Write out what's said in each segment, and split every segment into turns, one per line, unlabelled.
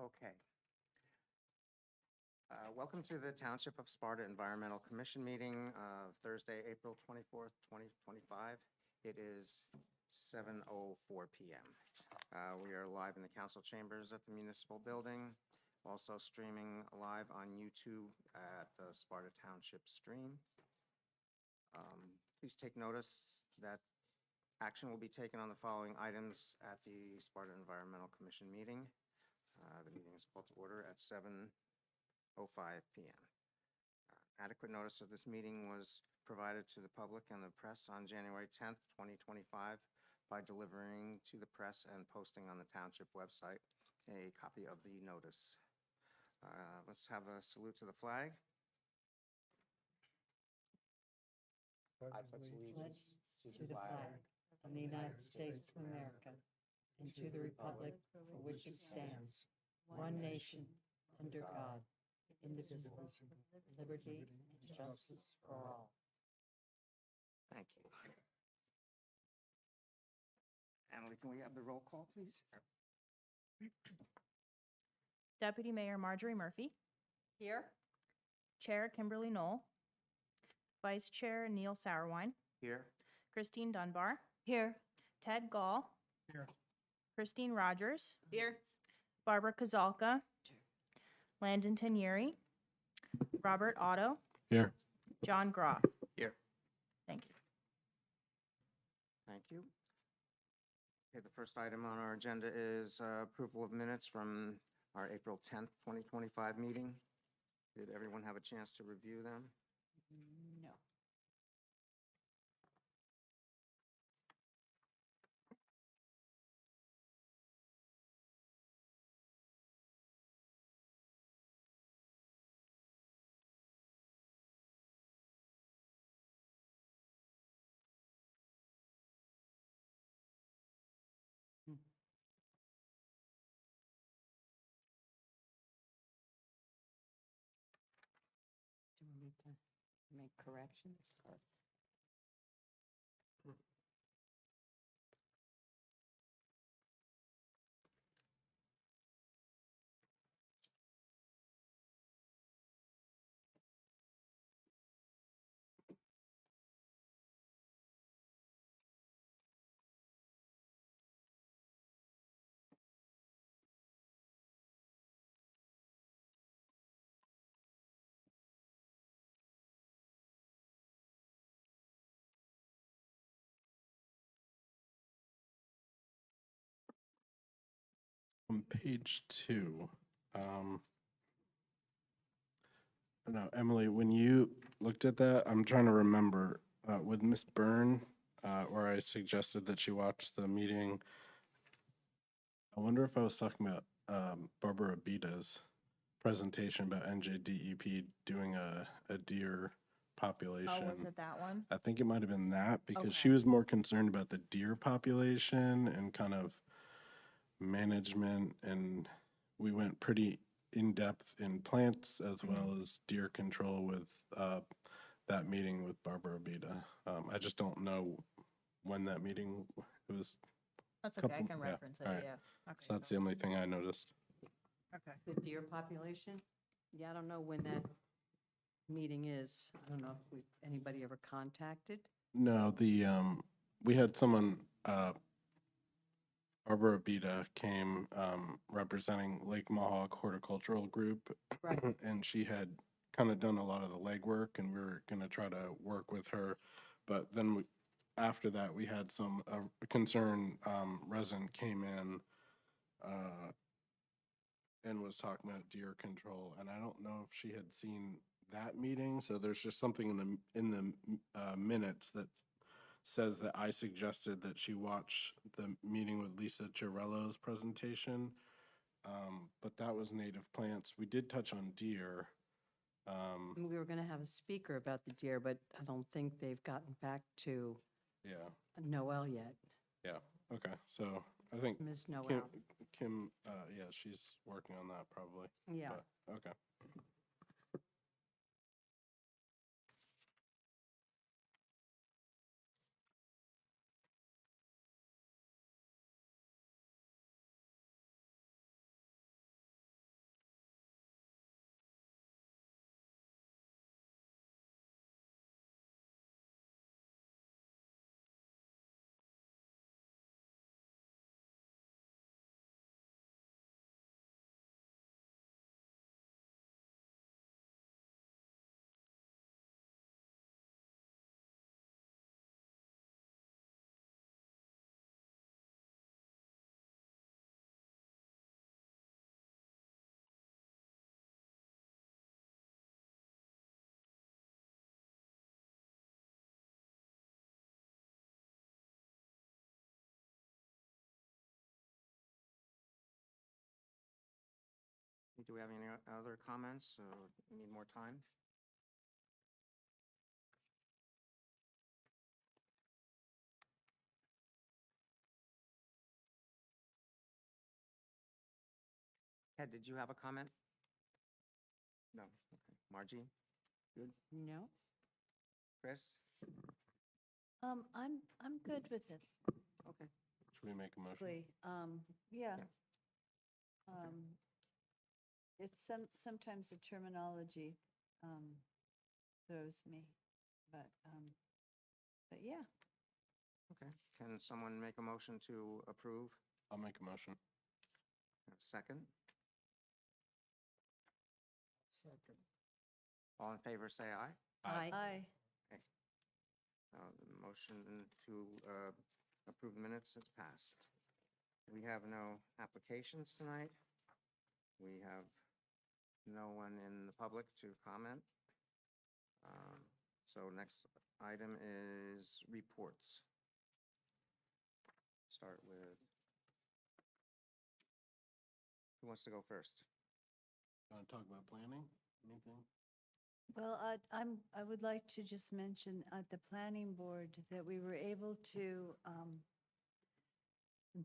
Okay. Welcome to the Township of Sparta Environmental Commission meeting of Thursday, April 24th, 2025. It is 7:04 p.m. We are live in the council chambers at the municipal building, also streaming live on YouTube at the Sparta Township stream. Please take notice that action will be taken on the following items at the Sparta Environmental Commission meeting. The meeting is called to order at 7:05 p.m. Adequate notice of this meeting was provided to the public and the press on January 10th, 2025 by delivering to the press and posting on the township website a copy of the notice. Let's have a salute to the flag.
I pledge allegiance to the flag of the United States of America and to the republic for which it stands, one nation, under God, indivisible, with liberty and justice for all.
Thank you. Emily, can we have the roll call, please?
Deputy Mayor Marjorie Murphy.
Here.
Chair Kimberly Knoll. Vice Chair Neil Sauerwein.
Here.
Christine Dunbar.
Here.
Ted Gall.
Here.
Christine Rogers.
Here.
Barbara Kozalka. Landon Tanieri. Robert Otto.
Here.
John Groff.
Here.
Thank you.
Thank you. Okay, the first item on our agenda is approval of minutes from our April 10th, 2025 meeting. Did everyone have a chance to review them?
No. Do we need to make corrections?
On page 2, no, Emily, when you looked at that, I'm trying to remember, with Miss Byrne, where I suggested that she watch the meeting, I wonder if I was talking about Barbara Abita's presentation about NJDEP doing a deer population.
Oh, was it that one?
I think it might have been that because she
Okay.
was more concerned about the deer population and kind of management, and we went pretty in-depth in plants as well as deer control with that meeting with Barbara Abita. I just don't know when that meeting, it was,
That's okay. I
Couple-
can
yeah,
reference it.
all right.
Yeah. Okay.
so that's the only thing I noticed.
Okay.
The deer population? Yeah, I don't know when that meeting is. I don't know if anybody ever contacted.
No, we had someone, Barbara Abita came representing Lake Mohawk Horticultural Group.
Right.
And she had kind of done a lot of the legwork, and we were going to try to work with her. But then after that, we had some concerned resident came in and was talking about deer control. And I don't know if she had seen that meeting. So there's just something in the minutes that says that I suggested that she watch the meeting with Lisa Chiarello's presentation. But that was native plants. We did touch on deer.
And we were going to have a speaker about the deer, but I don't think they've gotten back to
Yeah,
Noel yet.
okay, so I think
Ms. Noel.
Kim, yeah, she's working on that probably.
Yeah.
but, Okay.
Do we have any other comments? Need more time? Ted, did you have a comment? No. Okay. Margie? Good.
No?
Chris?
I'm good with it,
Okay.
Should we make a motion?
Lee. Yeah.
Yeah.
It's sometimes the terminology, throws me, but yeah.
Okay. Can someone make a motion to approve?
I'll make a motion.
Second? Second. All in favor, say aye.
Aye.
The motion to approve minutes has passed. We have no applications tonight. We have no one in the public to comment. So next item is reports. Start with, who wants to go first?
Want to talk about planning? Anything?
Well, I would like to just mention at the planning board that we were able to,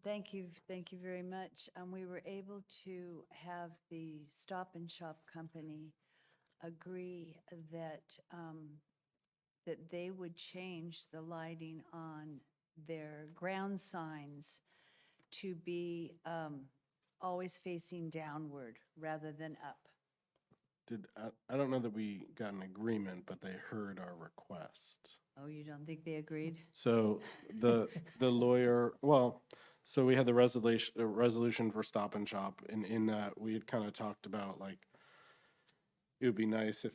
thank you very much. We were able to have the Stop and Shop company agree that, that they would change the lighting on their ground signs to be always facing downward rather than up.
I don't know that we got an agreement, but they heard our request.
Oh, you don't think they agreed?
So the lawyer, well, so we had the resolution for Stop and Shop, and in that we had kind of talked about like it would be nice if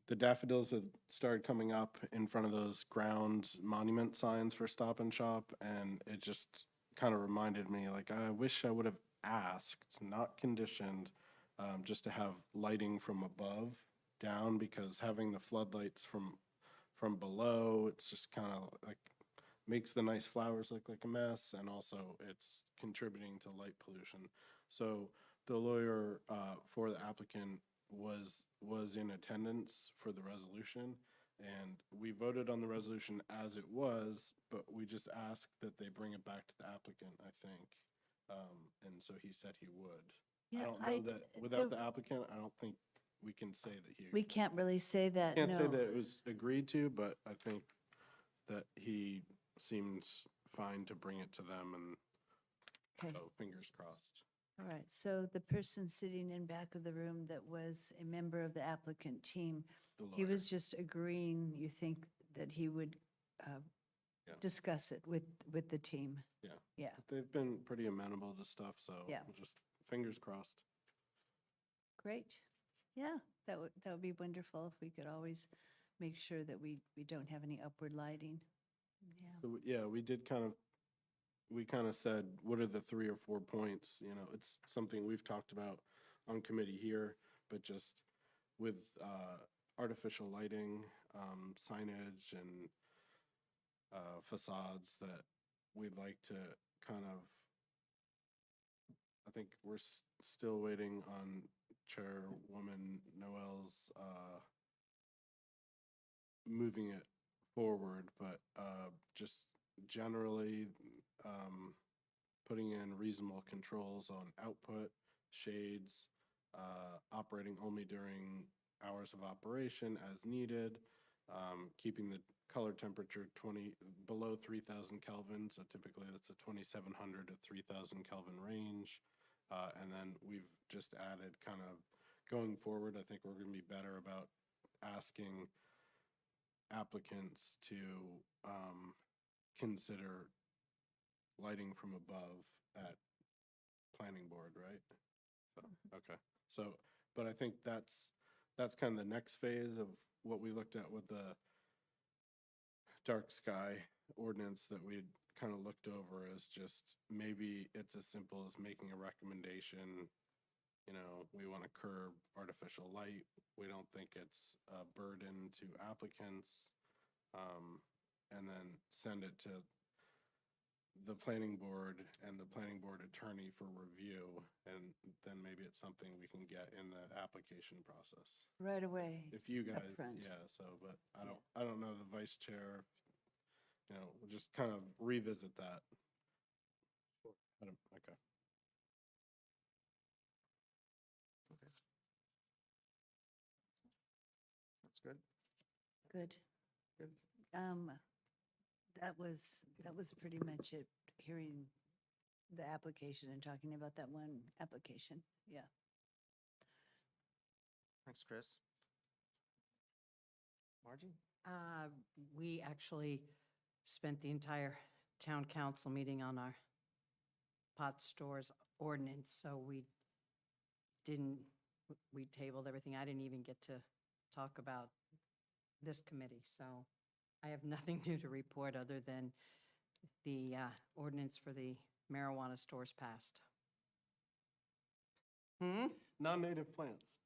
the daffodils had started coming up in front of those ground monument signs for Stop and Shop, and it just kind of reminded me like I wish I would have asked, not conditioned, just to have lighting from above down, because having the floodlights from below, it's just kind of like makes the nice flowers look like a mess, and also it's contributing to light pollution. So the lawyer for the applicant was in attendance for the resolution, and we voted on the resolution as it was, but we just asked that they bring it back to the applicant, I think. And so he said he would. I don't know that without the applicant, I don't think we can say that he.
We can't really say that,
Can't say
no.
that it was agreed to, but I think that he seems fine to bring it to them, and
Okay,
so fingers crossed.
all right. So the person sitting in back of the room that was a member of the applicant team,
The
he
lawyer.
was just agreeing, you think that he would
Yeah.
discuss it with the team?
Yeah.
Yeah.
They've been pretty amenable to stuff, so
Yeah.
we'll just fingers crossed.
Great. Yeah, that would be wonderful if we could always make sure that we don't have any upward lighting. Yeah.
So, yeah, we kind of said, what are the 3 or 4 points? You know, it's something we've talked about on committee here, but just with artificial lighting, signage, and facades that we'd like to kind of, I think we're still waiting on Chairwoman Noel's moving it forward, but just generally putting in reasonable controls on output, shades, operating only during hours of operation as needed, keeping the color temperature below 3,000 Kelvin, so typically that's a 2,700 to 3,000 Kelvin range. And then we've just added kind of going forward, I think we're going to be better about asking applicants to consider lighting from above at planning board, right? So, okay. So, but I think that's kind of the next phase of what we looked at with the dark sky ordinance that we'd kind of looked over, as just maybe it's as simple as making a recommendation. You know, we want to curb artificial light. We don't think it's a burden to applicants. And then send it to the planning board and the planning board attorney for review, and then maybe it's something we can get in the application process.
Right away.
If you guys,
Upfront.
yeah, so, but I don't know the vice chair, you know, we'll just kind of revisit that. Okay.
That's good.
Good.
Good.
That was pretty much it, hearing the application and talking about that one application. Yeah.
Thanks, Chris. Margie?
We actually spent the entire town council meeting on our pot stores ordinance, so we tabled everything. I didn't even get to talk about this committee, so I have nothing new to report other than the ordinance for the marijuana stores passed.
Non-native plants.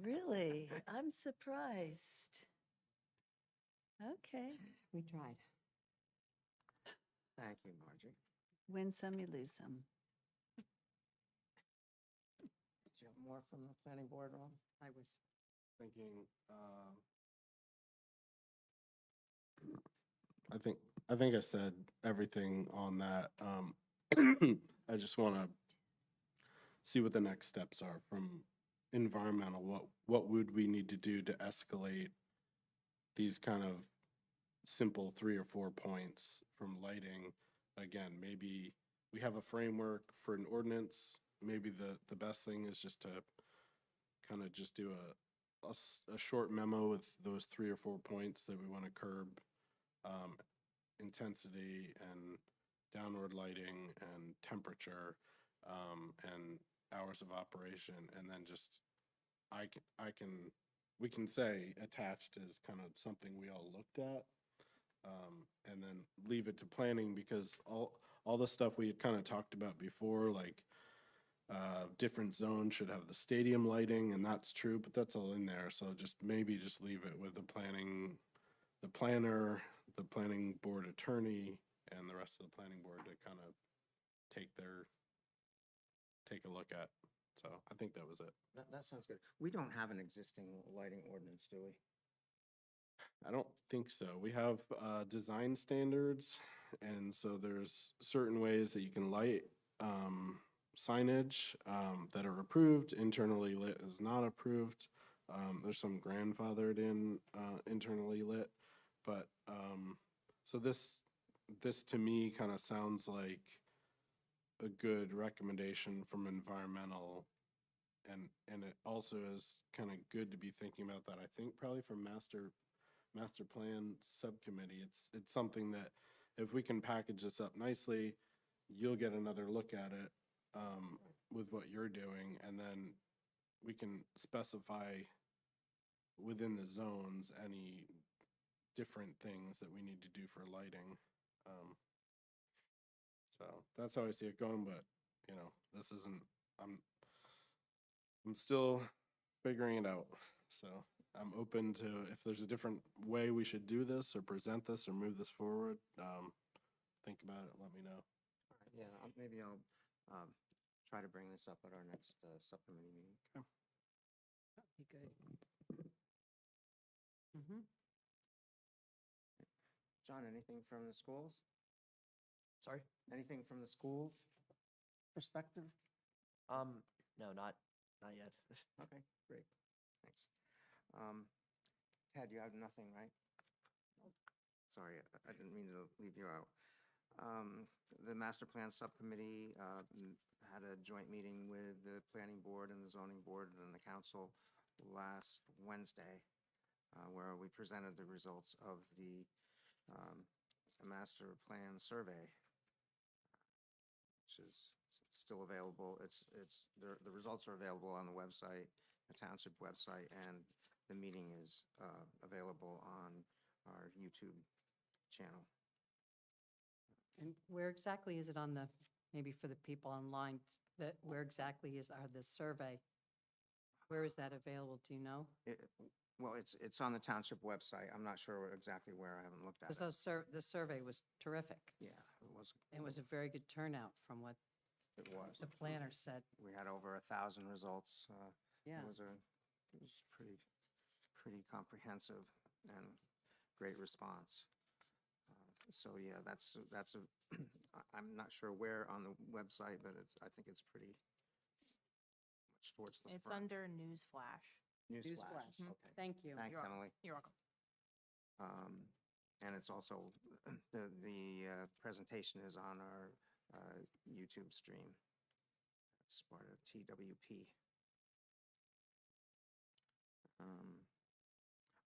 Really? I'm surprised. Okay.
We tried.
Thank you, Margie.
Win some, you lose some.
Did you have more from the planning board, Ron?
I was,
Thinking, I think I said everything on that. I just want to see what the next steps are from environmental. What would we need to do to escalate these kind of simple 3 or 4 points from lighting? Again, maybe we have a framework for an ordinance. Maybe the best thing is just to kind of just do a short memo with those 3 or 4 points that we want to curb, intensity and downward lighting and temperature, and hours of operation, and then just we can say attached is kind of something we all looked at, and then leave it to planning, because all the stuff we had kind of talked about before, like different zones should have the stadium lighting, and that's true, but that's all in there. So just maybe just leave it with the planner, the planning board attorney, and the rest of the planning board to kind of take a look at. So I think that was it.
That sounds good. We don't have an existing lighting ordinance, do we?
I don't think so. We have design standards, and so there's certain ways that you can light signage that are approved. Internally lit is not approved. There's some grandfathered in internally lit, but so this to me kind of sounds like a good recommendation from environmental, and it also is kind of good to be thinking about that. I think probably from master plan subcommittee, it's something that if we can package this up nicely, you'll get another look at it with what you're doing, and then we can specify within the zones any different things that we need to do for lighting. So that's how I see it going, but you know, this isn't, I'm still figuring it out. So I'm open to, if there's a different way we should do this or present this or move this forward, think about it, let me know.
All right, yeah, maybe I'll try to bring this up at our next subcommittee meeting.
that'd be good. Mm-hmm.
John, anything from the schools?
Sorry?
Anything from the schools perspective?
No, not yet.
Okay, great, thanks. Ted, you have nothing, right? Sorry, I didn't mean to leave you out. The master plan subcommittee had a joint meeting with the planning board and the zoning board and the council last Wednesday, where we presented the results of the master plan survey, which is still available. The results are available on the website, the township website, and the meeting is available on our YouTube channel.
And where exactly is it on the, maybe for the people online, where exactly are the survey? Where is that available, do you know?
Well, it's on the township website. I'm not sure exactly where. I haven't looked at
So
it.
the survey was terrific.
Yeah, it was.
It was a very good turnout from what
It was.
the planner said.
We had over 1,000 results.
Yeah.
It was pretty comprehensive and great response. So yeah, I'm not sure where on the website, but I think it's pretty much towards the
It's
front.
under news flash.
Newsflash.
Mhm.
Okay.
Thank you.
Thanks,
You're welcome.
Emily.
You're welcome.
And it's also, the presentation is on our YouTube stream. It's part of TWP.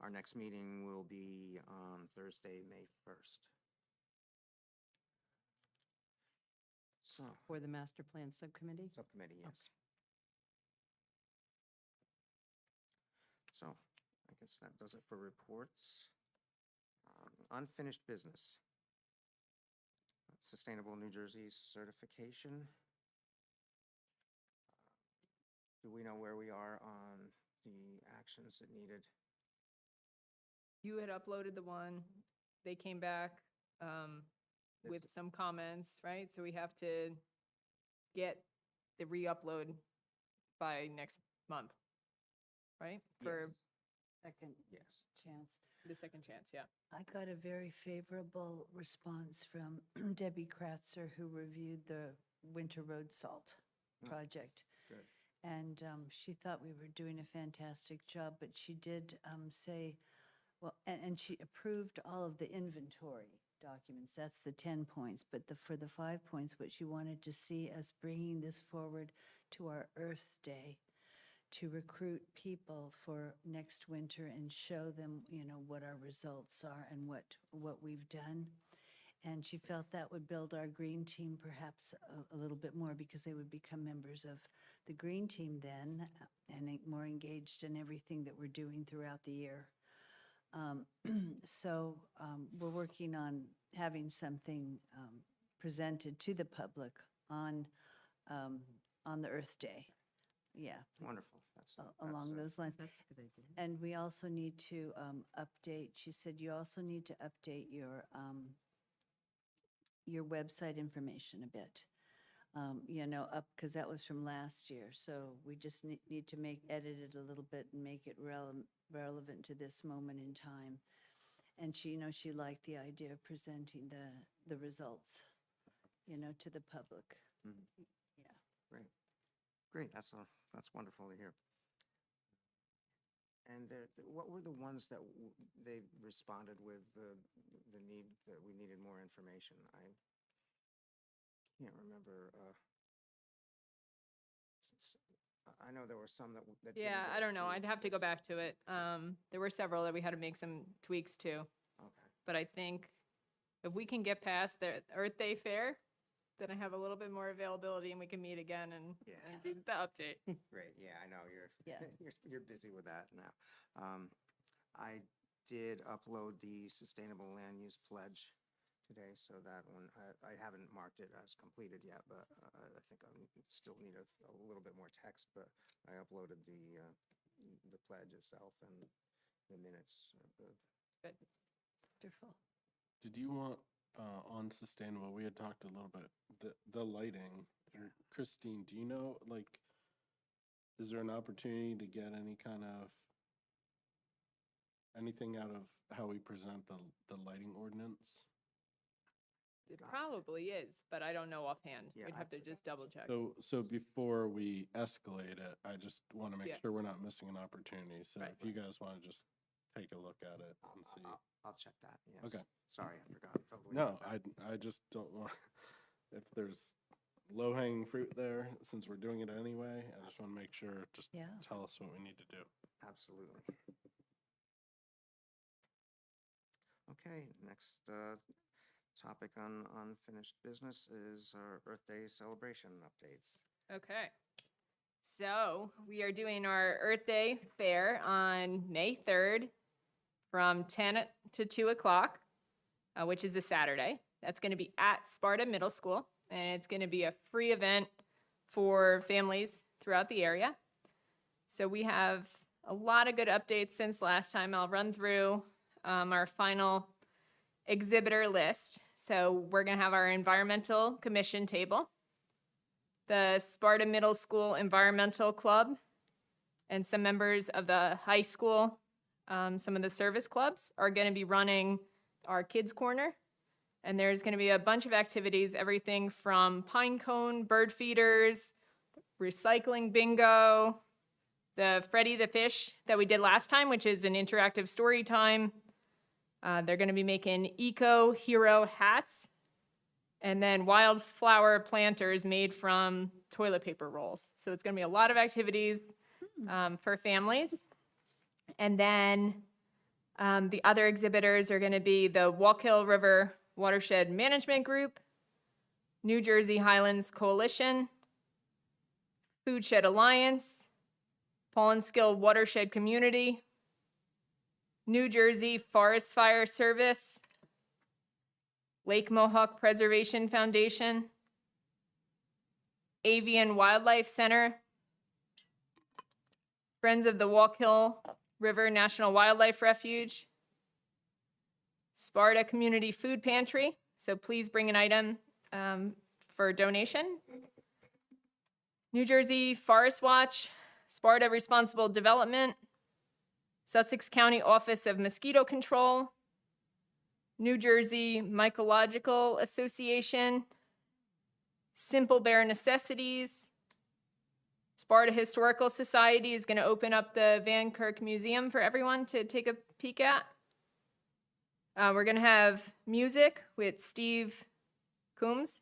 Our next meeting will be on Thursday, May 1st. So,
For the master plan subcommittee?
subcommittee, yes. So, I guess that does it for reports. Unfinished business. Sustainable New Jersey certification. Do we know where we are on the actions that needed?
You had uploaded the one, they came back
This
with
is-
some comments, right? So we have to get the re-upload by next month, right? For
Second
Yes.
chance.
the second chance, yeah.
I got a very favorable response from Debbie Kratzer, who reviewed the winter road salt
Mm.
project.
Good.
And she thought we were doing a fantastic job, but she did say, well, and she approved all of the inventory documents. That's the 10 points. But for the 5 points, what she wanted to see us bringing this forward to our Earth Day, to recruit people for next winter and show them, what our results are and what we've done. And she felt that would build our green team perhaps a little bit more, because they would become members of the green team then, and more engaged in everything that we're doing throughout the year. So we're working on having something presented to the public on the Earth Day. Yeah,
Wonderful. That's
along those lines.
That's a good idea.
And we also need to update, she said you also need to update your website information a bit. Because that was from last year. So we just need to edit it a little bit and make it relevant to this moment in time. And she liked the idea of presenting the results, to the public. Yeah.
Great. That's wonderful to hear. And what were the ones that they responded with the need that we needed more information? I can't remember. I know there were some that didn't
Yeah,
go
I don't know.
through
I'd have to go
this.
back to it. There were several that we had to make some tweaks to.
Okay.
But I think if we can get past the Earth Day fair, then I have a little bit more availability and we can meet again and do the update.
Great. Yeah, I know
Yeah.
you're busy with that now. I did upload the Sustainable Land Use Pledge today, so that one, I haven't marked it as completed yet, but I think I still need a little bit more text, but I uploaded the pledge itself and the minutes of the.
Wonderful.
Did you want, on sustainable, we had talked a little bit, the lighting. And Christine, do you know, is there an opportunity to get anything out of how we present the lighting ordinance?
It probably is, but I don't know offhand.
Yeah,
We'd
I
have to just double check.
So before we escalate it, I just want to make
Yeah.
sure we're not missing an opportunity. So
Right.
if you guys want to just take a look at it and see.
I'll check that, yes.
Okay.
Sorry, I forgot. Totally
No,
forgot that.
I just don't want, if there's low-hanging fruit there, since we're doing it anyway, I just want to make sure, just
Yeah.
tell us what we need to do.
Absolutely. Okay, next topic on unfinished business is our Earth Day celebration updates.
Okay. So we are doing our Earth Day fair on May 3rd from 10 to 2 o'clock, which is a Saturday. That's going to be at Sparta Middle School, and it's going to be a free event for families throughout the area. So we have a lot of good updates since last time. I'll run through our final exhibitor list. So we're going to have our environmental commission table, the Sparta Middle School Environmental Club, and some members of the high school, some of the service clubs are going to be running our kids corner. And there's going to be a bunch of activities, everything from pine cone, bird feeders, recycling bingo, the Freddy the Fish that we did last time, which is an interactive story time. They're going to be making eco hero hats, and then wildflower planters made from toilet paper rolls. So it's going to be a lot of activities for families. And then the other exhibitors are going to be the Wallkill River Watershed Management Group, New Jersey Highlands Coalition, Food Shed Alliance, Paul'nskill Watershed Community, New Jersey Forest Fire Service, Lake Mohawk Preservation Foundation, Avian Wildlife Center, Friends of the Wallkill River National Wildlife Refuge, Sparta Community Food Pantry, so please bring an item for donation. New Jersey Forest Watch, Sparta Responsible Development, Sussex County Office of Mosquito Control, New Jersey Mycological Association, Simple Bare Necessities, Sparta Historical Society is going to open up the Van Kirk Museum for everyone to take a peek at. We're going to have music with Steve Coombs.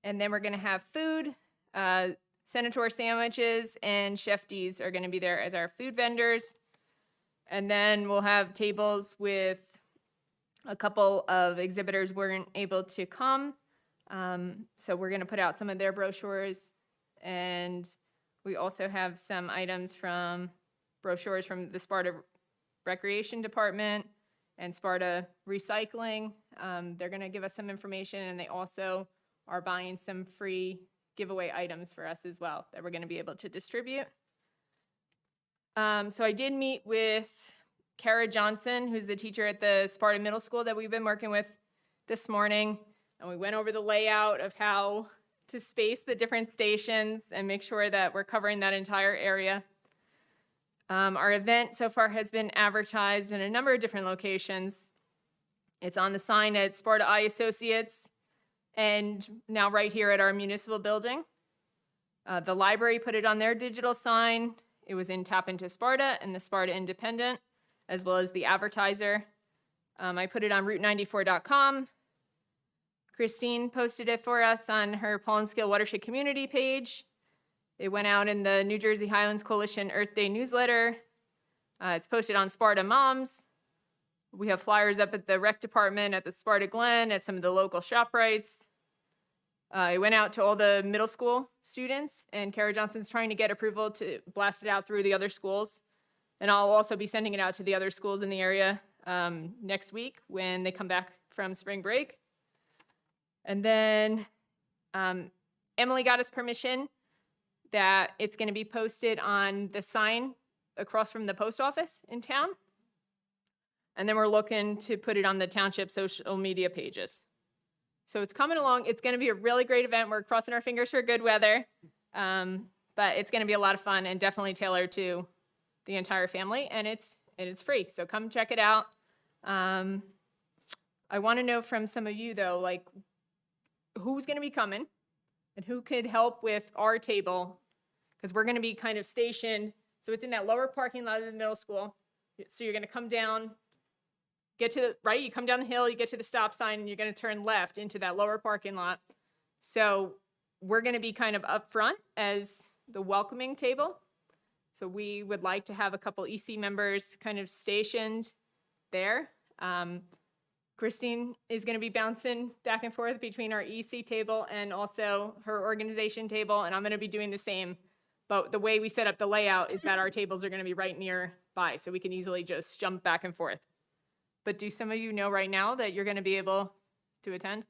And then we're going to have food. Senator Sandwiches and Chef D's are going to be there as our food vendors. And then we'll have tables with a couple of exhibitors weren't able to come. So we're going to put out some of their brochures. And we also have some items from brochures from the Sparta Recreation Department and Sparta Recycling. They're going to give us some information, and they also are buying some free giveaway items for us as well that we're going to be able to distribute. So I did meet with Kara Johnson, who's the teacher at the Sparta Middle School that we've been working with this morning. And we went over the layout of how to space the different stations and make sure that we're covering that entire area. Our event so far has been advertised in a number of different locations. It's on the sign at Sparta Eye Associates and now right here at our municipal building. The library put it on their digital sign. It was in Tap Into Sparta and the Sparta Independent, as well as the advertiser. I put it on Route94.com. Christine posted it for us on her Paul'nskill Watershed Community page. It went out in the New Jersey Highlands Coalition Earth Day newsletter. It's posted on Sparta Moms. We have flyers up at the rec department, at the Sparta Glen, at some of the local ShopRites. It went out to all the middle school students, and Kara Johnson's trying to get approval to blast it out through the other schools. And I'll also be sending it out to the other schools in the area next week when they come back from spring break. And then Emily got us permission that it's going to be posted on the sign across from the post office in town. And then we're looking to put it on the township social media pages. So it's coming along. It's going to be a really great event. We're crossing our fingers for good weather. But it's going to be a lot of fun and definitely tailored to the entire family. And it's free. So come check it out. I want to know from some of you, though, like, who's going to be coming and who could help with our table, because we're going to be kind of stationed. So it's in that lower parking lot of the middle school. So you're going to come down, get to the right, you come down the hill, you get to the stop sign, and you're going to turn left into that lower parking lot. So we're going to be kind of up front as the welcoming table. So we would like to have a couple EC members kind of stationed there. Christine is going to be bouncing back and forth between our EC table and also her organization table, and I'm going to be doing the same. But the way we set up the layout is that our tables are going to be right nearby, so we can easily just jump back and forth. But do some of you know right now that you're going to be able to attend?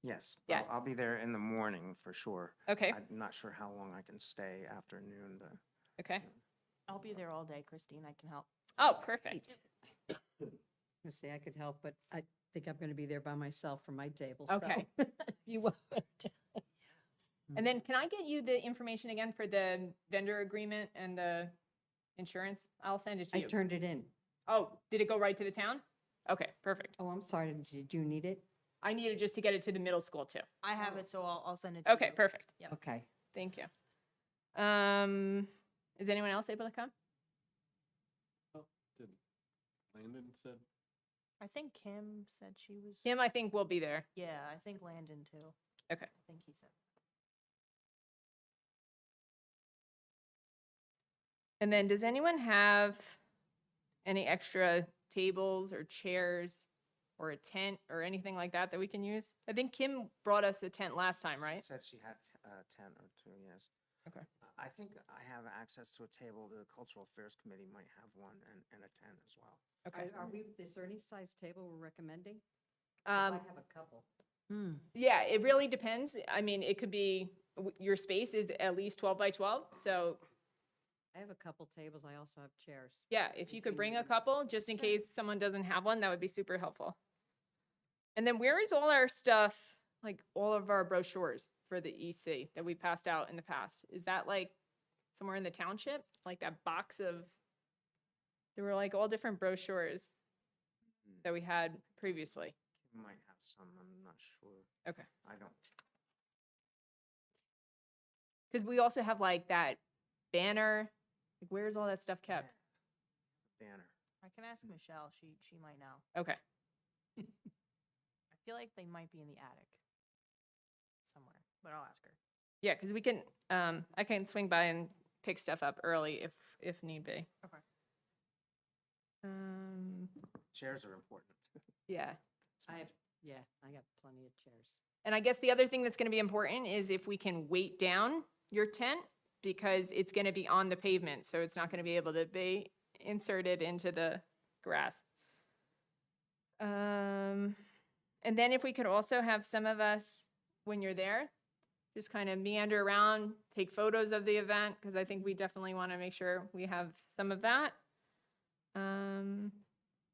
Yes.
Yeah.
I'll be there in the morning for sure.
Okay,
I'm not sure how long I can stay after noon, but
okay.
I'll be there all day, Christine. I can help.
Oh, perfect.
I say I could help, but I think I'm going to be there by myself for my table. so
Okay.
You won't.
And then can I get you the information again for the vendor agreement and the insurance? I'll send it to
I
you.
turned it in.
Oh, did it go right to the town? Okay, perfect.
Oh, I'm sorry. Did you need it?
I needed just to get it to the middle school too.
I have it, so I'll send it to you.
Okay, perfect.
Okay.
Thank you. Is anyone else able to come?
Did Landon said?
I think Kim said she was.
Kim, I think will be there.
Yeah, I think Landon too.
Okay.
I think he said.
And then does anyone have any extra tables or chairs or a tent or anything like that that we can use? I think Kim brought us a tent last time, right?
Said she had 10 or 2, yes.
Okay.
I think I have access to a table. The Cultural Affairs Committee might have one and a tent as well.
Okay.
Is there any size table we're recommending? 'Cause I have a couple.
Yeah, it really depends. I mean, it could be, your space is at least 12 by 12. So
I have a couple tables. I also have chairs.
yeah, if you could
If you
bring
need
a
them.
couple, just in
Sure.
case someone doesn't have one, that would be super helpful. And then where is all our stuff, like all of our brochures for the EC that we passed out in the past? Is that like somewhere in the township? Like that box of, there were like all different brochures that we had previously.
You might have some, I'm not sure.
Okay.
I don't.
Because we also have like that banner. Like, where's all that stuff kept?
Banner.
I can ask Michelle. She might know.
Okay.
I feel like they might be in the attic somewhere, but I'll ask her.
Yeah, because we can, I can swing by and pick stuff up early if need be.
Okay.
Chairs are important.
Yeah.
I have plenty of chairs.
And I guess the other thing that's going to be important is if we can weight down your tent, because it's going to be on the pavement, so it's not going to be able to be inserted into the grass. And then if we could also have some of us, when you're there, just kind of meander around, take photos of the event, because I think we definitely want to make sure we have some of that. And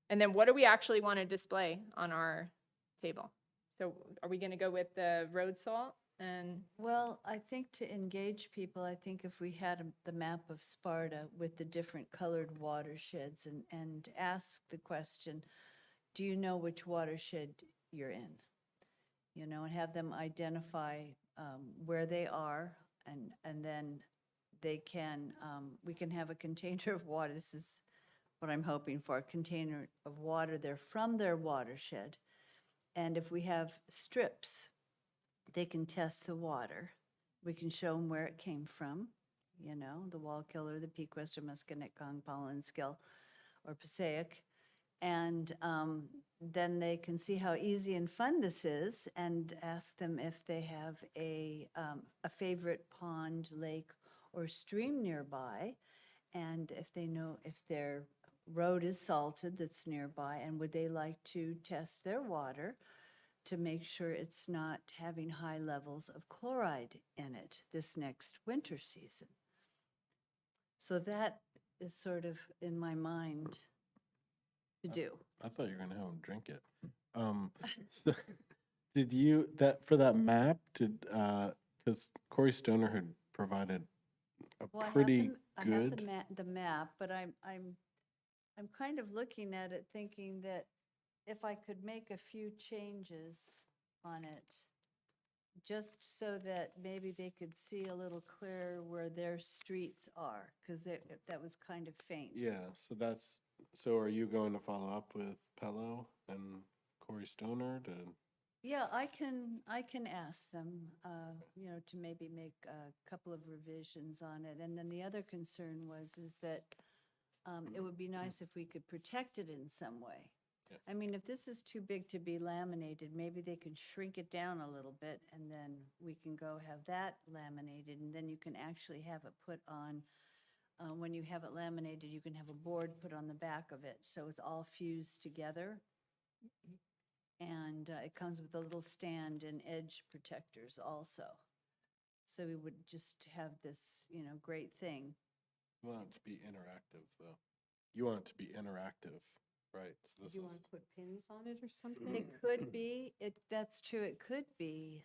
then what do we actually want to display on our table? So are we going to go with the road salt and,
Well, I think to engage people, I think if we had the map of Sparta with the different colored watersheds and ask the question, do you know which watershed you're in? You know, and have them identify where they are, and then they can, we can have a container of water. This is what I'm hoping for, a container of water there from their watershed. And if we have strips, they can test the water. We can show them where it came from, you know, the Wallkill, the Pequest, or Musconetcong, Pollenskill, or Passaic. And then they can see how easy and fun this is, and ask them if they have a favorite pond, lake, or stream nearby, and if they know if their road is salted that's nearby, and would they like to test their water to make sure it's not having high levels of chloride in it this next winter season. So that is sort of in my mind to do.
I thought you were gonna have him drink it. So did you, for that map, because Corey Stoner had provided a
Well,
pretty
I have
good.
the map, but I'm kind of looking at it thinking that if I could make a few changes on it, just so that maybe they could see a little clearer where their streets are, because that was kind of faint.
Yeah, so are you going to follow up with Pello and Corey Stoner to?
Yeah, I can ask them, you know, to maybe make a couple of revisions on it. And then the other concern is that it would be nice if we could protect it in some way.
Yeah.
I mean, if this is too big to be laminated, maybe they can shrink it down a little bit, and then we can go have that laminated, and then you can actually have it put on, when you have it laminated, you can have a board put on the back of it, so it's all fused together. And it comes with a little stand and edge protectors also. So we would just have this, you know, great thing.
You want it to be interactive, though. You want it to be interactive, right? So this
You
is,
want to put pins on it or something?
It could be, that's true, it could be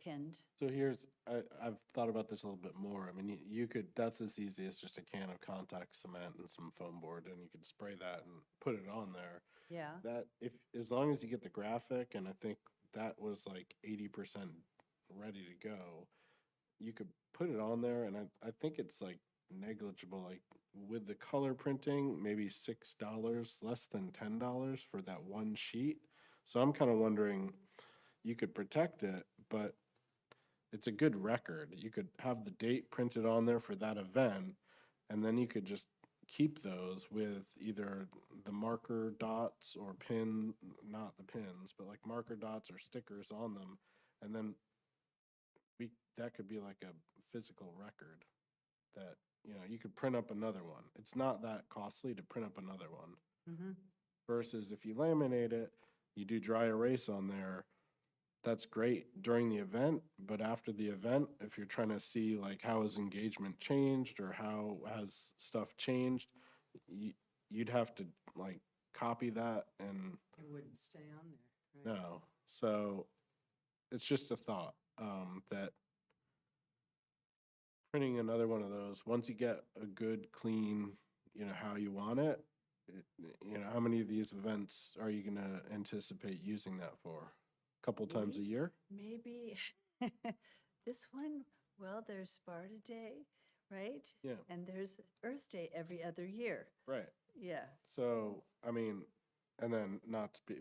pinned.
so here's, I've thought about this a little bit more. I mean, you could, that's as easy as just a can of contact cement and some foam board, and you could spray that and put it on there.
Yeah,
That, if, as long as you get the graphic, and I think that was like 80% ready to go, you could put it on there, and I think it's like negligible, like with the color printing, maybe $6, less than $10 for that one sheet. So I'm kind of wondering, you could protect it, but it's a good record. You could have the date printed on there for that event, and then you could just keep those with either the marker dots or pin, not the pins, but like marker dots or stickers on them. And then that could be like a physical record that, you could print up another one. It's not that costly to print up another one.
mm-hmm,
Versus if you laminate it, you do dry erase on there, that's great during the event, but after the event, if you're trying to see like how has engagement changed or how has stuff changed, you'd have to like copy that and
It wouldn't stay on there. right?
no. So it's just a thought, that printing another one of those, once you get a good, clean, how you want it, how many of these events are you gonna anticipate using that for? Couple times a
Me?
year?
maybe. This one, well, there's Sparta Day, right?
Yeah,
And there's Earth Day every other year.
right.
Yeah,
So, I mean, and then not to be,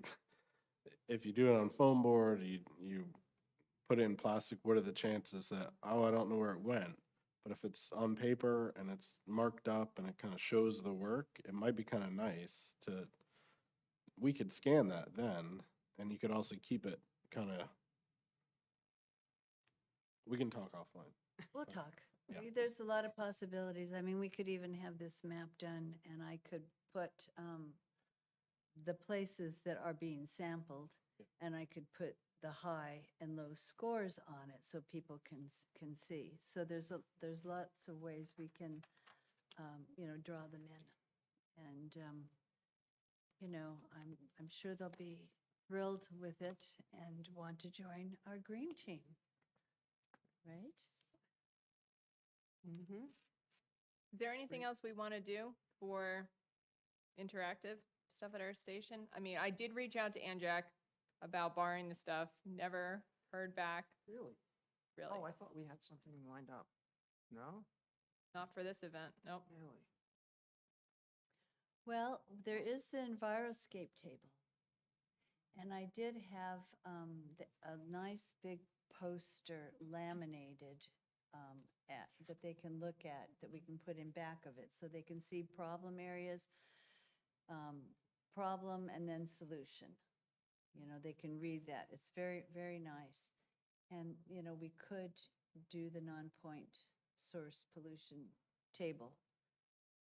if you do it on foam board, you put it in plastic, what are the chances that, oh, I don't know where it went? But if it's on paper and it's marked up and it kind of shows the work, it might be kind of nice to, we could scan that then, and you could also keep it kind of, we can talk offline.
we'll
Okay.
talk.
Yeah.
There's a lot of possibilities. I mean, we could even have this map done and I could put the places that are being sampled and I could put the high and low scores on it so people can see. So there's lots of ways we can, draw them in. And, I'm sure they'll be thrilled with it and want to join our green team. Right?
Mhm.
Is there anything else we want to do for interactive stuff at our station? I mean, I did reach out to Anjac about borrowing the stuff, never heard back,
Really?
really.
Oh, I thought we had something lined up. No?
Not for this event, nope.
Really?
Well, there is the Enviroscape table. And I did have a nice big poster laminated that they can look at, that we can put in back of it, so they can see problem areas, problem and then solution. They can read that. It's very, very nice. And, we could do the non-point source pollution table.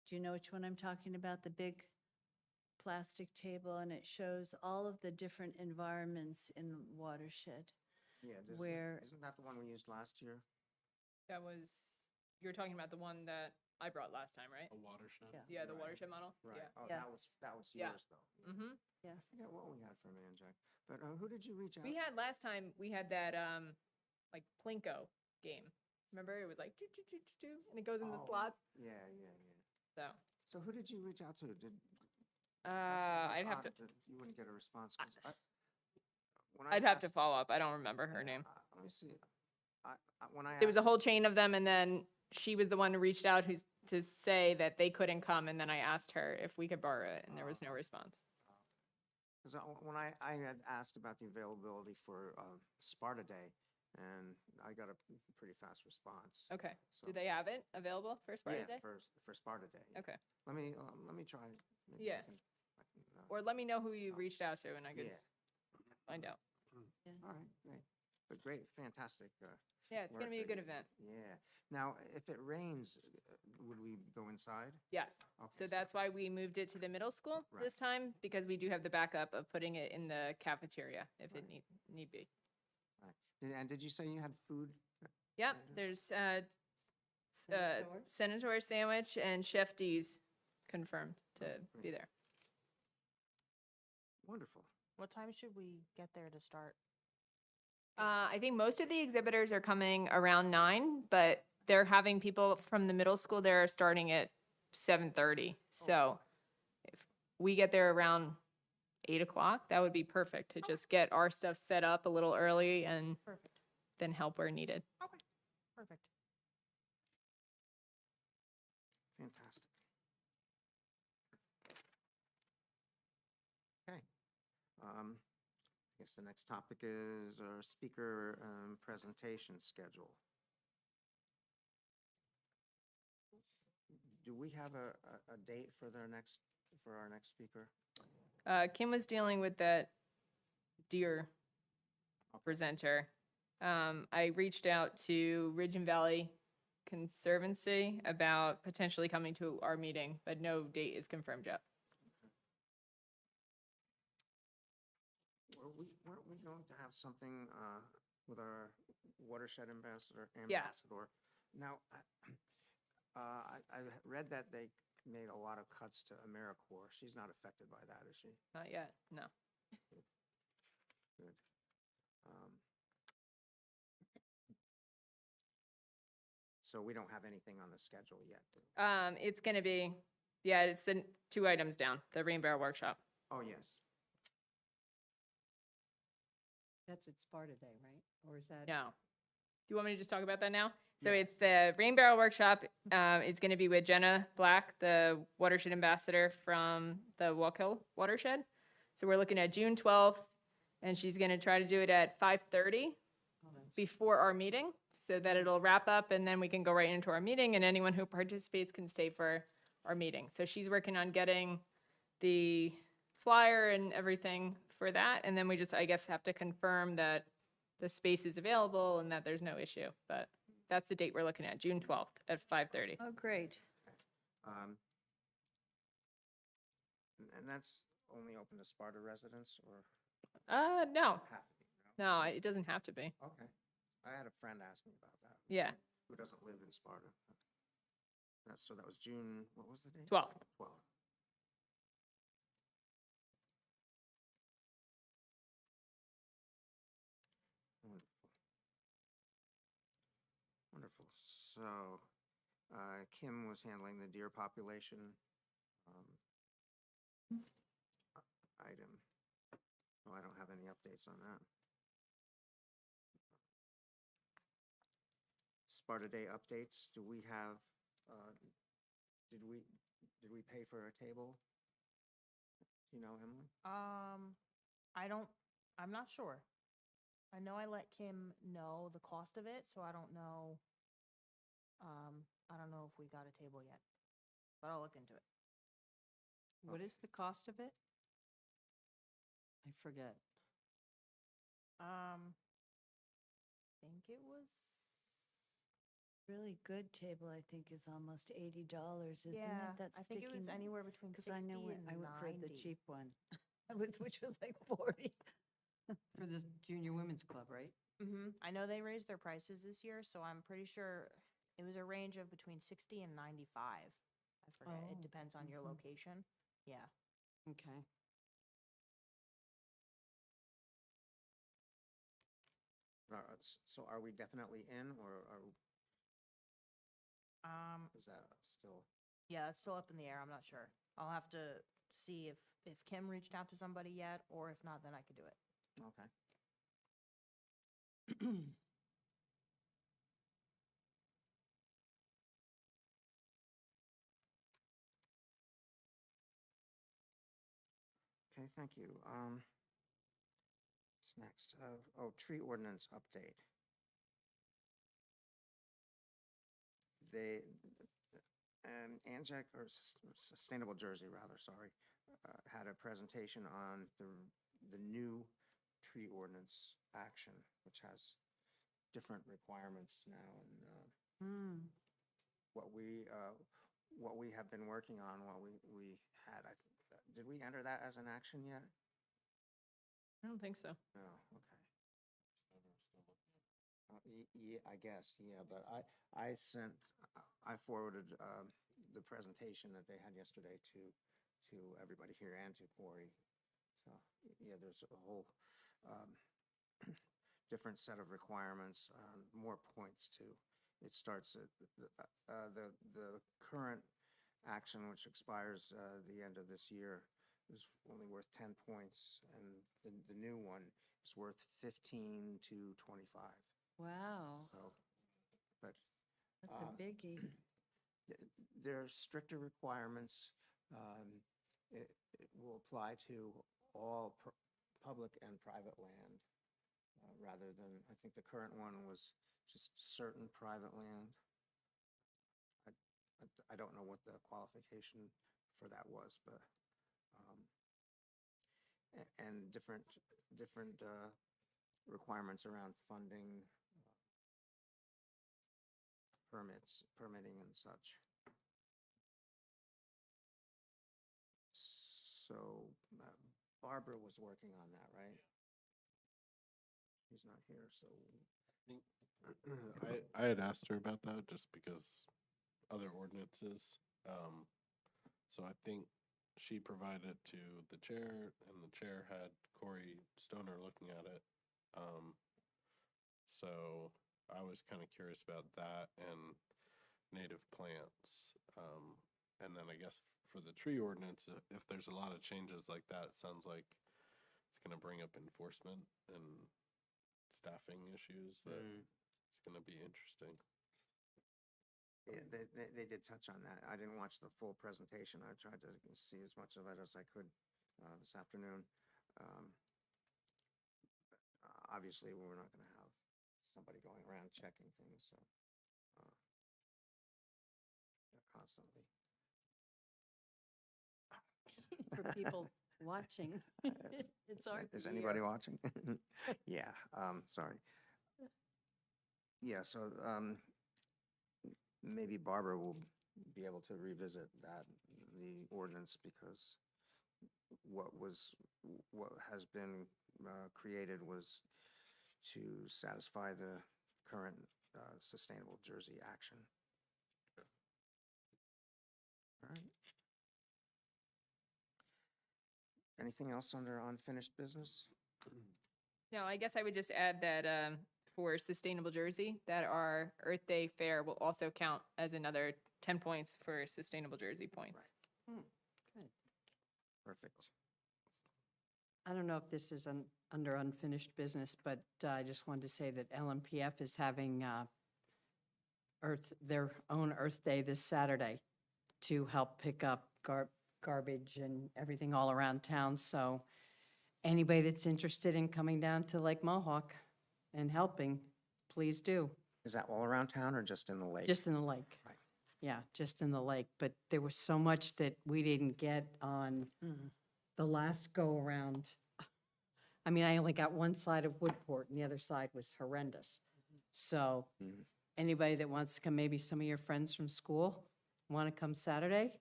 Do you know which one I'm talking about? The big plastic table, and it shows all of the different environments in watershed.
Yeah,
Where-
isn't that the one we used last year?
That was, you were talking about the one that I brought last time, right?
A watershed?
Yeah.
Yeah, the
Right.
watershed model?
Right.
Yeah.
Oh,
Yeah.
that was
Yeah.
yours though.
Mm-hmm.
I forget what we had from Anjac, but who did you reach out?
We had last time, we had that, like Plinko game. Remember? It was like, choo, choo, choo, choo, choo, and it goes in the
Oh,
slots.
Yeah, yeah, yeah.
So,
So who did you reach out to? Did?
I'd have to,
You wouldn't get a response, 'cause when I
I'd have to
asked-
follow up. I don't remember her name.
Let me see. When I
There was a
asked-
whole chain of them, and then she was the one who reached out to say that they couldn't come, and then I asked her if we could borrow it, and there was no response.
Because when I had asked about the availability for Sparta Day, and I got a pretty fast response.
Okay.
So-
Do they have it available for Sparta
Yeah,
Day?
for Sparta Day. yeah.
Okay.
Let me try. Maybe
Yeah.
I can,
Or let me know who you reached out to, and I could
yeah.
find out.
All right, great. But great, fantastic.
Yeah, it's gonna
work
be a
that
good
you-
event.
Yeah. Now, if it rains, would we go inside?
Yes.
Okay,
So that's why we moved it to the middle school
Right.
this time, because we do have the backup of putting it in the cafeteria if it
Right.
need be.
Right. And did you say you had food?
Yep,
Andrew?
there's Senator Sandwich and Chef D's confirmed to be there.
Wonderful.
What time should we get there to start?
I think most of the exhibitors are coming around 9, but they're having people from the middle school there starting at 7:30. So if we get there around 8 o'clock, that would be perfect to just get our stuff set up a little early and
Perfect.
then help where needed.
Okay. Perfect.
Fantastic. Okay. I guess the next topic is our speaker presentation schedule. Do we have a date for our next speaker?
Kim was dealing with that deer presenter. I reached out to Ridge and Valley Conservancy about potentially coming to our meeting, but no date is confirmed yet.
Weren't we going to have something with our watershed ambassador?
Yeah.
Now, I read that they made a lot of cuts to AmeriCorps. She's not affected by that, is she?
Not yet, no.
Good. So we don't have anything on the schedule yet.
It's gonna be, yeah, it's the 2 items down, the Rain Barrel Workshop.
Oh, yes.
That's at Sparta Day, right? Or is that?
No. Do you want me to just talk about that now? So
Yeah.
it's the Rain Barrel Workshop, is gonna be with Jenna Black, the watershed ambassador from the Wallkill watershed. So we're looking at June 12th, and she's gonna try to do it at 5:30 before our meeting, so that it'll wrap up, and then we can go right into our meeting, and anyone who participates can stay for our meeting. So she's working on getting the flyer and everything for that, and then we just, I guess, have to confirm that the space is available and that there's no issue. But that's the date we're looking at, June 12th at 5:30.
Oh, great.
And that's only open to Sparta residents or
No,
have to be? No?
no, it doesn't have to be.
Okay. I had a friend ask me about that.
Yeah,
Who doesn't live in Sparta. So that was June, what was the date?
12th.
12. Wonderful. Wonderful. So, Kim was handling the deer population item. Oh, I don't have any updates on that. Sparta Day updates. Do we have, did we pay for a table? Do you know, Emily?
I'm not sure. I know I let Kim know the cost of it, so I don't know. I don't know if we got a table yet, but I'll look into it.
What is the cost of it? I forget.
Think it was.
Really good table, I think, is almost $80, isn't it?
Yeah,
That's
I think it was
sticking-
anywhere between
'cause
60
I know
and
I went for the
90.
cheap one, which was like 40.
For this Junior Women's Club, right?
I know they raised their prices this year, so I'm pretty sure it was a range of between 60 and 95. I forget.
Oh,
It depends on your
mhm.
location. Yeah.
Okay.
So are we definitely in or is that still?
Yeah, it's still up in the air. I'm not sure. I'll have to see if Kim reached out to somebody yet, or if not, then I could do it.
Okay. Okay, thank you. What's next? Oh, tree ordinance update. They, Anzac, or Sustainable Jersey, rather, sorry, had a presentation on the new tree ordinance action, which has different requirements now, and what we have been working on, what we had, did we enter that as an action yet?
I don't think so.
No, okay. Yeah, I guess, yeah, but I sent, I forwarded the presentation that they had yesterday to everybody here and to Corey. So, yeah, there's a whole um, different set of requirements, more points too. It starts at the current action, which expires the end of this year, is only worth 10 points, and the new one is worth 15 to 25.
Wow,
So, but
that's a
um,
biggie.
there are stricter requirements. It will apply to all public and private land, rather than, I think the current one was just certain private land. I don't know what the qualification for that was, but, and different requirements around funding, permitting and such. So Barbara was working on that, right? He's not here, so.
I had asked her about that just because other ordinances. So I think she provided it to the chair, and the chair had Corey Stoner looking at it. So I was kind of curious about that and native plants. And then I guess for the tree ordinance, if there's a lot of changes like that, it sounds like it's gonna bring up enforcement and staffing issues that it's gonna be interesting.
Yeah, they did touch on that. I didn't watch the full presentation. I tried to see as much of it as I could this afternoon. Obviously, we're not going to have somebody going around checking things, so constantly.
For people watching, it's hard
Is
to
anybody
hear.
watching? Yeah, sorry. Yeah, so maybe Barbara will be able to revisit the ordinance, because what has been created was to satisfy the current Sustainable Jersey action. All right. Anything else under unfinished business?
No, I guess I would just add that for Sustainable Jersey, that our Earth Day Fair will also count as another 10 points for Sustainable Jersey points.
Good.
Perfect.
I don't know if this is under unfinished business, but I just wanted to say that LMPF is having their own Earth Day this Saturday to help pick up garbage and everything all around town. So anybody that's interested in coming down to Lake Mohawk and helping, please do.
Is that all around town or just in the lake?
Just in the lake.
Right.
Yeah, just in the lake. But there was so much that we didn't get on the last go-around. I mean, I only got one side of Woodport, and the other side was horrendous. So
Mhm.
anybody that wants to come, maybe some of your friends from school, want to come Saturday?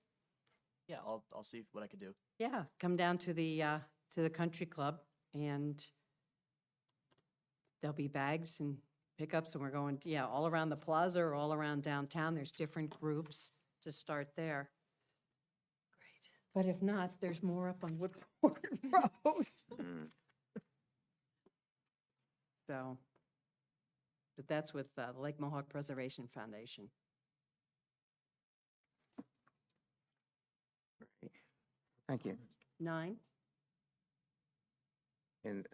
Yeah, I'll see what I can do.
Yeah, come down to the country club, and there'll be bags and pickups, and we're going, yeah, all around the plaza or all around downtown. There's different groups to start there.
Great.
But if not, there's more up on Woodport Road.
Mm.
So, but that's with the Lake Mohawk Preservation Foundation.
Great. Thank you.
9?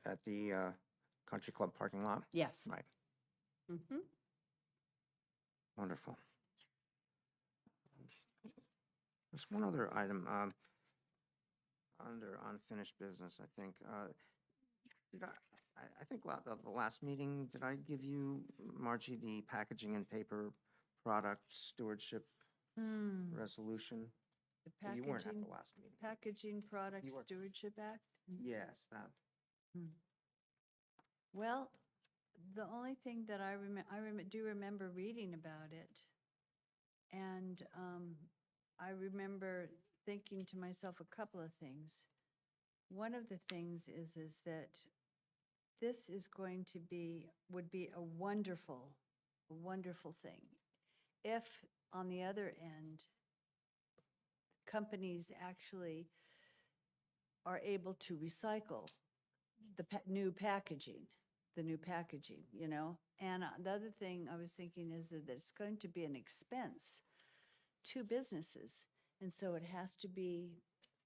At the country club parking lot?
Yes.
Right.
Mm-hmm.
Wonderful. There's one other item under unfinished business, I think. Did I think the last meeting, did I give you, Margie, the packaging and paper product stewardship resolution?
The
You weren't at
packaging,
the last meeting.
Packaging Product
You were-
Stewardship Act?
Yes, that.
Well, the only thing that I do remember reading about it. And I remember thinking to myself a couple of things. One of the things is that this is going to be, would be a wonderful thing. If, on the other end, companies actually are able to recycle the new packaging, you know? And the other thing I was thinking is that it's going to be an expense to businesses. And so it has to be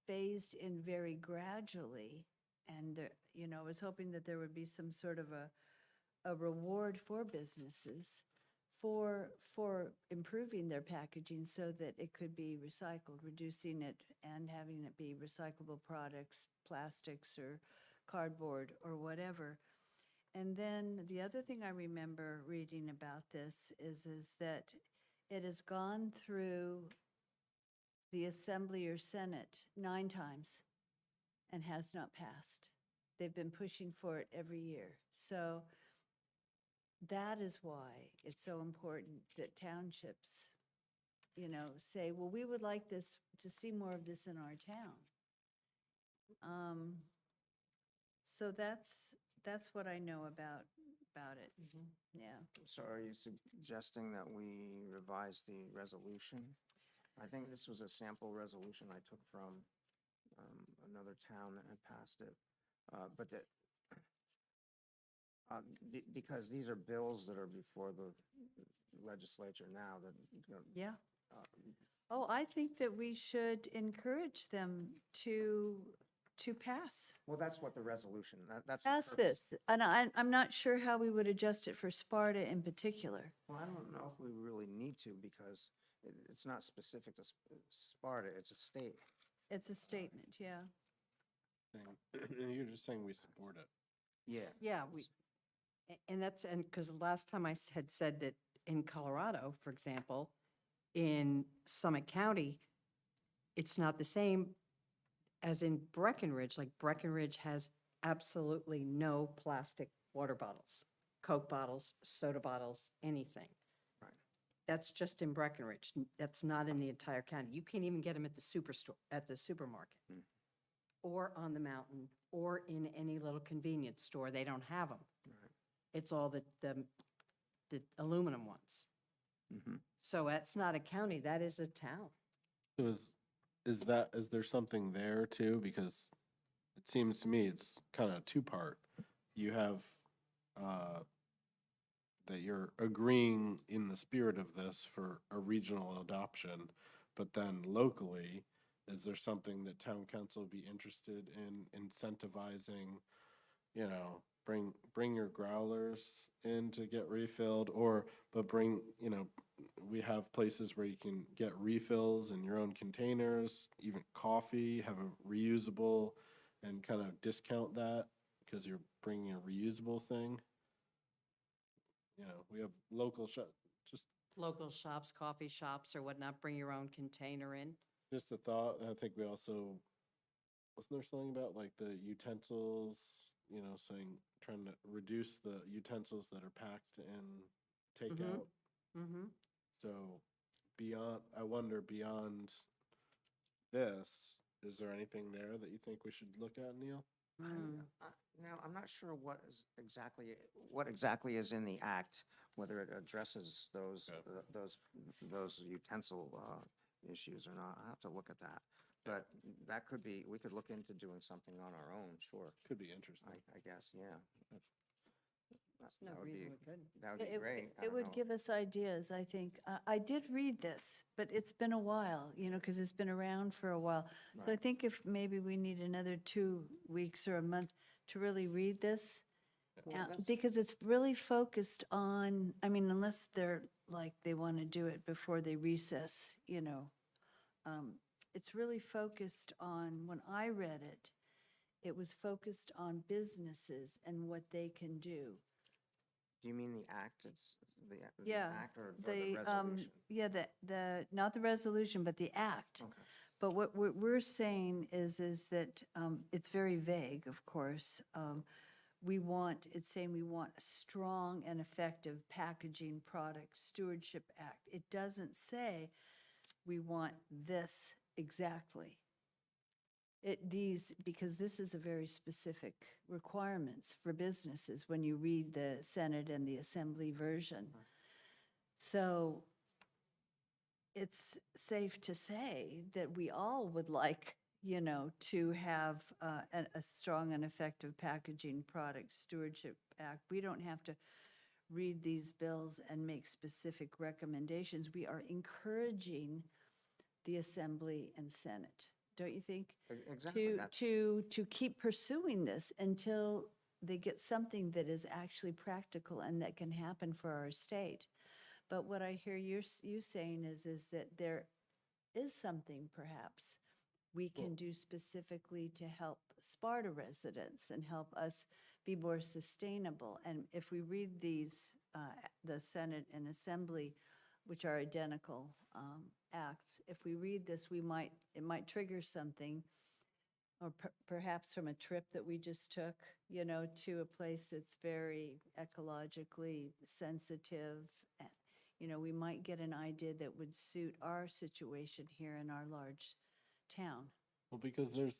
phased in very gradually. And, you know, I was hoping that there would be some sort of a reward for businesses for improving their packaging so that it could be recycled, reducing it and having it be recyclable products, plastics or cardboard or whatever. And then the other thing I remember reading about this is that it has gone through the Assembly or Senate 9 times and has not passed. They've been pushing for it every year. So that is why it's so important that townships, you know, say, well, we would like this, to see more of this in our town. So that's what I know about it. Yeah.
So are you suggesting that we revise the resolution? I think this was a sample resolution I took from another town that had passed it. But that, because these are bills that are before the legislature now that, you know,
Yeah.
uh,
Oh, I think that we should encourage them to pass.
well, that's what the resolution, that's. the
Pass
purpose.
this. And I'm not sure how we would adjust it for Sparta in particular.
Well, I don't know if we really need to because it's not specific to Sparta, it's a state.
It's a statement, yeah.
You're just saying we support it.
Yeah.
Yeah, and that's, and because last time I had said that in Colorado, for example, in Summit County, it's not the same as in Breckenridge. Like Breckenridge has absolutely no plastic water bottles, Coke bottles, soda bottles, anything.
Right.
That's just in Breckenridge. That's not in the entire county. You can't even get them at the superstore, at the supermarket.
Mm.
Or on the mountain, or in any little convenience store. They don't have them.
Right.
It's all the aluminum ones.
Mhm.
So that's not a county, that is a town.
So is there something there too? Because it seems to me it's kind of two-part. You have, that you're agreeing in the spirit of this for a regional adoption, but then locally, is there something that town council would be interested in incentivizing, you know, bring your growlers in to get refilled, but bring, you know, we have places where you can get refills in your own containers, even coffee, have a reusable, and kind of discount that because you're bringing a reusable thing. You know, we have local just
Local shops, coffee shops or whatnot, bring your own container in.
just a thought. I think we also, wasn't there something about like the utensils, you know, trying to reduce the utensils that are packed in takeout?
Mm-hmm.
So I wonder beyond this, is there anything there that you think we should look at, Neil?
Now, I'm not sure what exactly is in the act, whether it addresses those,
Okay.
those utensil issues or not. I have to look at that. But that could be, we could look into doing something on our own, sure.
Could be interesting.
I guess, yeah.
No
That would be,
reason we couldn't.
that would be great. I
It
don't
would
know.
give us ideas, I think. I did read this, but it's been a while, you know, because it's been around for a while. So I
Right.
think if maybe we need another 2 weeks or a month to really read this,
Well, that's-
because it's really focused on, I mean, unless they're like, they want to do it before they recess, you know. It's really focused on, when I read it, it was focused on businesses and what they can do.
Do you mean the act? It's the
Yeah,
act or the
The,
resolution?
yeah, not the resolution, but the act.
Okay.
But what we're saying is that it's very vague, of course. It's saying we want a strong and effective packaging product stewardship act. It doesn't say we want this exactly. Because this is a very specific requirements for businesses when you read the Senate and the Assembly version. So it's safe to say that we all would like, to have a strong and effective Packaging Product Stewardship Act. We don't have to read these bills and make specific recommendations. We are encouraging the Assembly and Senate, don't you think?
Exactly.
To keep pursuing this until they get something that is actually practical and that can happen for our state. But what I hear you saying is that there is something perhaps we can do specifically to help Sparta residents and help us be more sustainable. And if we read these, the Senate and Assembly, which are identical acts, if we read this, it might trigger something, or perhaps from a trip that we just took, to a place that's very ecologically sensitive. We might get an idea that would suit our situation here in our large town.
Well, because there's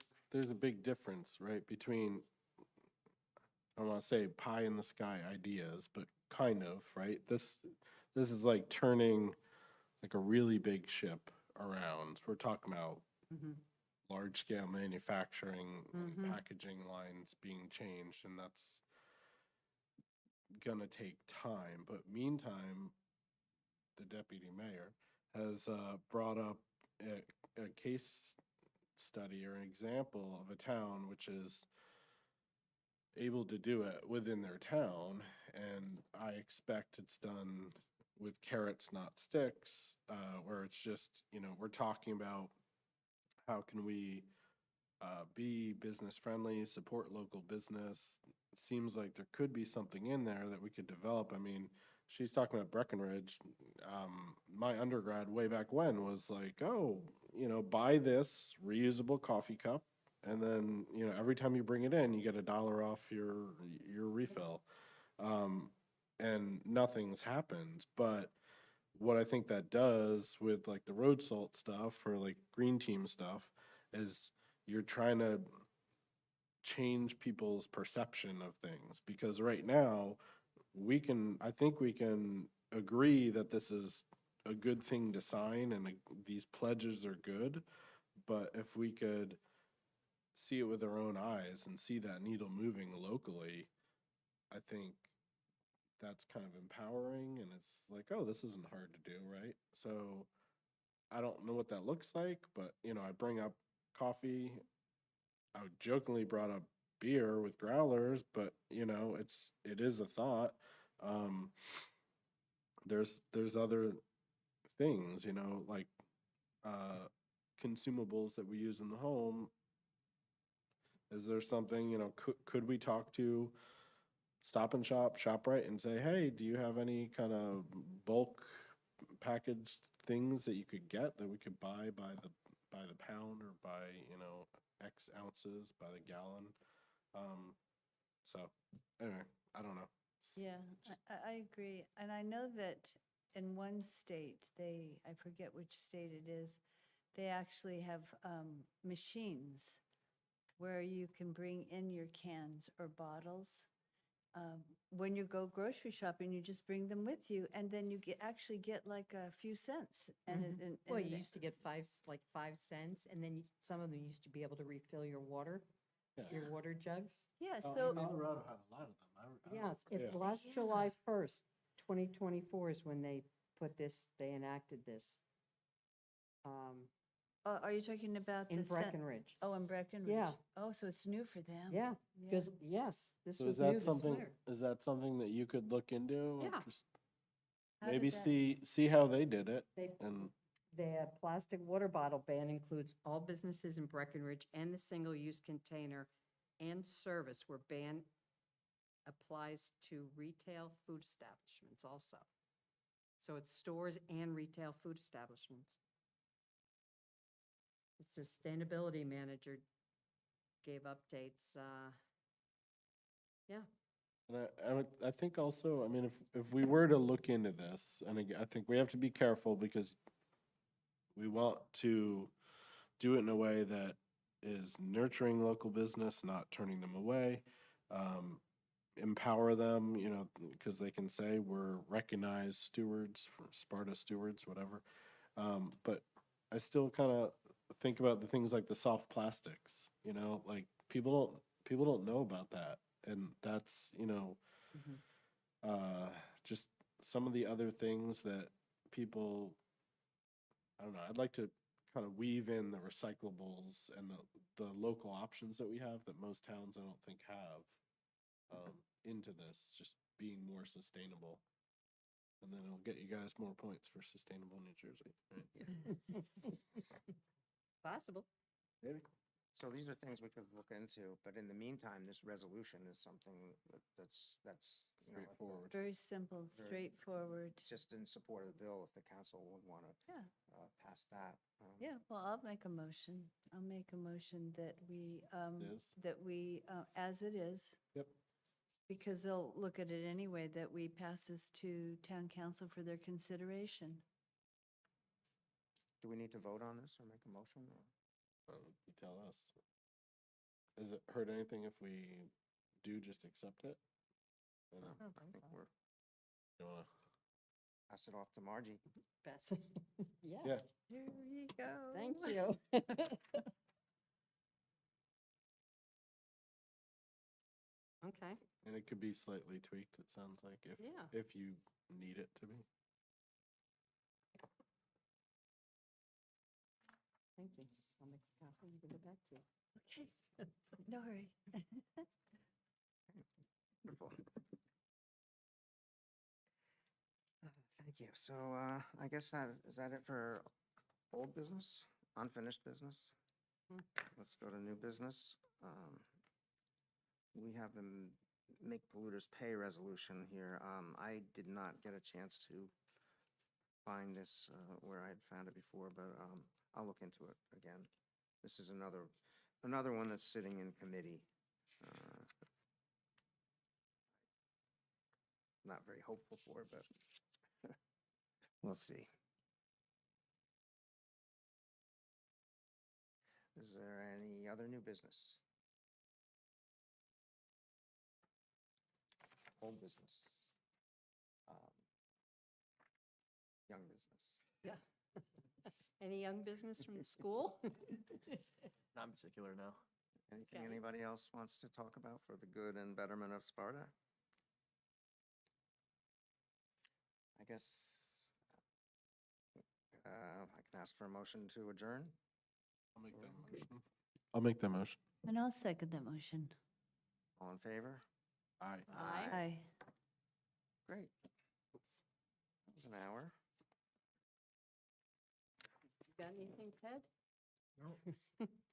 a big difference, right, between, I don't want to say pie in the sky ideas, but kind of, right? This is like turning like a really big ship around. We're talking about large scale manufacturing and packaging lines being changed, and that's gonna take time. But meantime, the deputy mayor has brought up a case study or an example of a town which is able to do it within their town, and I expect it's done with carrots, not sticks, where it's just, we're talking about how can we be business friendly, support local business. It seems like there could be something in there that we could develop. I mean, she's talking about Breckenridge. My undergrad way back when was like, oh, buy this reusable coffee cup, and then, every time you bring it in, you get $1 off your refill. And nothing's happened. But what I think that does with like the road salt stuff or like green team stuff is you're trying to change people's perception of things, because right now I think we can agree that this is a good thing to sign and these pledges are good, but if we could see it with our own eyes and see that needle moving locally, I think that's kind of empowering, and it's like, oh, this isn't hard to do, right? So I don't know what that looks like, but I bring up coffee. I jokingly brought up beer with growlers, but it is a thought. There's other things, like consumables that we use in the home. Is there something, could we talk to Stop and Shop, ShopRite, and say, hey, do you have any kind of bulk packaged things that you could get that we could buy by the pound or by, X ounces by the gallon? So anyway, I don't know.
Yeah, I agree. And I know that in one state, I forget which state it is, they actually have machines where you can bring in your cans or bottles. When you go grocery shopping, you just bring them with you, and then you actually get like a few cents.
Well, you used to get 5 cents, and then some of them used to be able to refill your water, your water jugs.
Yeah,
Oh,
so,
Colorado had a lot of them.
Yeah,
Yeah.
last
Yeah.
July 1st, 2024 is when they they enacted this.
are you talking about
In
the
Breckenridge.
Oh, in Breckenridge?
Yeah.
Oh, so it's new for them.
Yeah, because, yes, this
So
was
is
new
that
this
something,
winter.
is that something that you could look into?
Yeah.
Just
How did
maybe
that-
see how they did it,
They,
and
the plastic water bottle ban includes all businesses in Breckenridge and the single-use container and service where ban applies to retail food establishments also. So it's stores and retail food establishments. The sustainability manager gave updates, yeah.
And I think also, I mean, if we were to look into this, and again, I think we have to be careful because we want to do it in a way that is nurturing local business, not turning them away. Empower them, you know, because they can say we're recognized stewards, for Sparta stewards, whatever. But I still kind of think about the things like the soft plastics, you know, like people don't know about that. And that's, you know, just some of the other things that people, I don't know, I'd like to kind of weave in the recyclables and the local options that we have that most towns I don't think have into this, just being more sustainable. And then it'll get you guys more points for sustainable New Jersey. Right?
Possible.
Maybe.
So these are things we could look into, but in the meantime, this resolution is something that's, you know,
Straightforward.
Very simple,
Very-
straightforward.
it's just in support of the bill if the council would want to
Yeah.
pass that.
Yeah, well, I'll make a motion. I'll make a motion that we,
Is?
as it is,
Yep.
because they'll look at it anyway, that we pass this to town council for their consideration.
Do we need to vote on this or make a motion? or-
You tell us. Does it hurt anything if we do just accept it? You know,
I don't
I
think
think
so.
we're,
you wanna-
pass it off to Margie.
Best. Yeah,
Yeah,
Here you go.
thank you. Okay,
and it could be slightly tweaked, it sounds like,
Yeah.
if you need it to be.
thank you. I'll make a copy and give it back to you.
Okay, no hurry.
Wonderful. Thank you. So I guess is that it for old business, unfinished business?
Hmm.
Let's go to new business. We have the Make Polluters Pay resolution here. I did not get a chance to find this where I had found it before, but I'll look into it again. This is another one that's sitting in committee. Not very hopeful for, but we'll see. Is there any other new business? Old business? Young business?
Yeah. Any young business from the school?
Not in particular, no.
Anything
Okay.
anybody else wants to talk about for the good and betterment of Sparta? I guess I can ask for a motion to adjourn.
I'll make that motion. I'll make that motion.
And I'll second that motion.
All in favor?
Aye.
Aye.
Aye.
Great. That was an hour.
Got anything, Ted? No.